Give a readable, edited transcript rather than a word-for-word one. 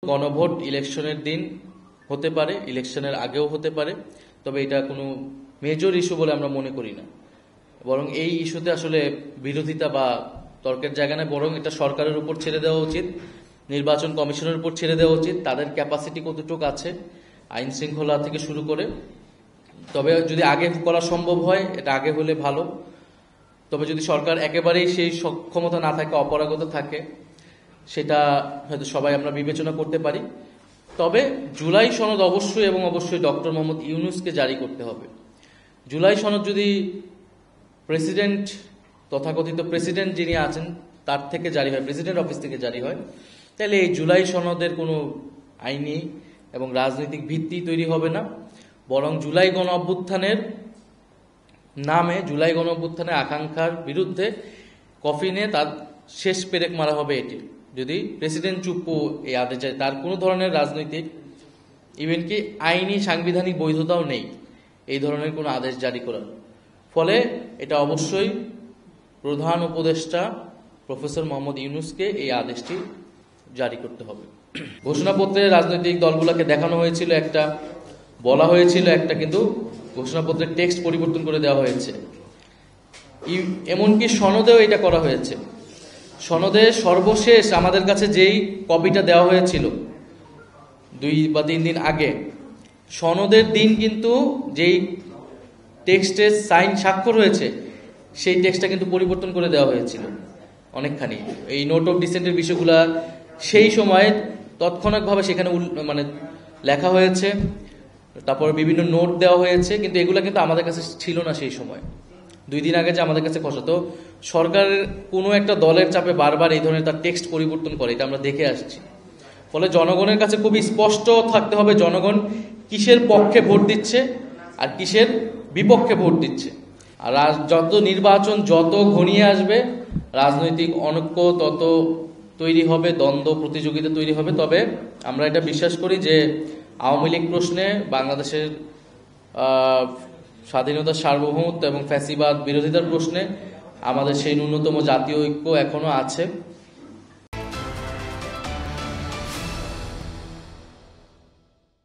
গণভোট ইলেকশনের দিন হতে পারে, ইলেকশনের আগেও হতে পারে, তবে এটা কোনো মেজর ইস্যু বলে আমরা মনে করি না। বরং এই ইস্যুতে আসলে বিরোধিতা বা তর্কের জায়গা নেই, বরং এটা সরকারের উপর ছেড়ে দেওয়া উচিত, নির্বাচন কমিশনের উপর ছেড়ে দেওয়া উচিত, তাদের ক্যাপাসিটি কতটুকু আছে আইন শৃঙ্খলা থেকে শুরু করে। তবে যদি আগে করা সম্ভব হয় এটা আগে হলে ভালো। তবে যদি সরকার একেবারেই সেই সক্ষমতা না থাকে, অপারগতা থাকে, সেটা হয়তো সবাই আমরা বিবেচনা করতে পারি। তবে জুলাই সনদ অবশ্যই এবং অবশ্যই ডক্টর মোহাম্মদ ইউনূসকে জারি করতে হবে। জুলাই সনদ যদি প্রেসিডেন্ট, তথাকথিত প্রেসিডেন্ট যিনি আছেন তার থেকে জারি হয়, প্রেসিডেন্ট অফিস থেকে জারি হয়, তাহলে এই জুলাই সনদের কোনো আইনি এবং রাজনৈতিক ভিত্তি তৈরি হবে না। বরং জুলাই গণ অভ্যুত্থানের নামে, জুলাই গণ অভ্যুত্থানের আকাঙ্ক্ষার বিরুদ্ধে কফিনে তার শেষ পেরেক মারা হবে এটি, যদি প্রেসিডেন্ট চুপ্পু এই আদেশ যায়। তার কোনো ধরনের রাজনৈতিক, ইভেন কি আইনি সাংবিধানিক বৈধতাও নেই এই ধরনের কোনো আদেশ জারি করার। ফলে এটা অবশ্যই প্রধান উপদেষ্টা প্রফেসর মোহাম্মদ ইউনূসকে এই আদেশটি জারি করতে হবে। ঘোষণাপত্রে রাজনৈতিক দলগুলোকে দেখানো হয়েছিল একটা, বলা হয়েছিল একটা, কিন্তু ঘোষণাপত্রের টেক্সট পরিবর্তন করে দেওয়া হয়েছে। এমনকি সনদেও এটা করা হয়েছে। সনদে সর্বশেষ আমাদের কাছে যেই কপিটা দেওয়া হয়েছিল 2 বা 3 দিন আগে, সনদের দিন কিন্তু যেই টেক্সটে সাইন স্বাক্ষর হয়েছে সেই টেক্সটটা কিন্তু পরিবর্তন করে দেওয়া হয়েছিল অনেকখানি। এই নোট অফ ডিসেন্টের বিষয়গুলা সেই সময় তৎক্ষণাৎভাবে সেখানে মানে লেখা হয়েছে, তারপর বিভিন্ন নোট দেওয়া হয়েছে, কিন্তু এগুলা কিন্তু আমাদের কাছে ছিল না সেই সময়। 2 দিন আগে যে আমাদের কাছে খসা, তো সরকারের কোনো একটা দলের চাপে বারবার এই ধরনের তার টেক্সট পরিবর্তন করে, এটা আমরা দেখে আসছি। ফলে জনগণের কাছে খুবই স্পষ্ট থাকতে হবে জনগণ কিসের পক্ষে ভোট দিচ্ছে আর কিসের বিপক্ষে ভোট দিচ্ছে। আর যত নির্বাচন যত ঘনিয়ে আসবে, রাজনৈতিক অনৈক্য তত তৈরি হবে, দ্বন্দ্ব প্রতিযোগিতা তৈরি হবে। তবে আমরা এটা বিশ্বাস করি যে আওয়ামী লীগ প্রশ্নে, বাংলাদেশের স্বাধীনতার সার্বভৌমত্ব এবং ফ্যাসিবাদ বিরোধিতার প্রশ্নে আমাদের সেই ন্যূনতম জাতীয় ঐক্য এখনো আছে।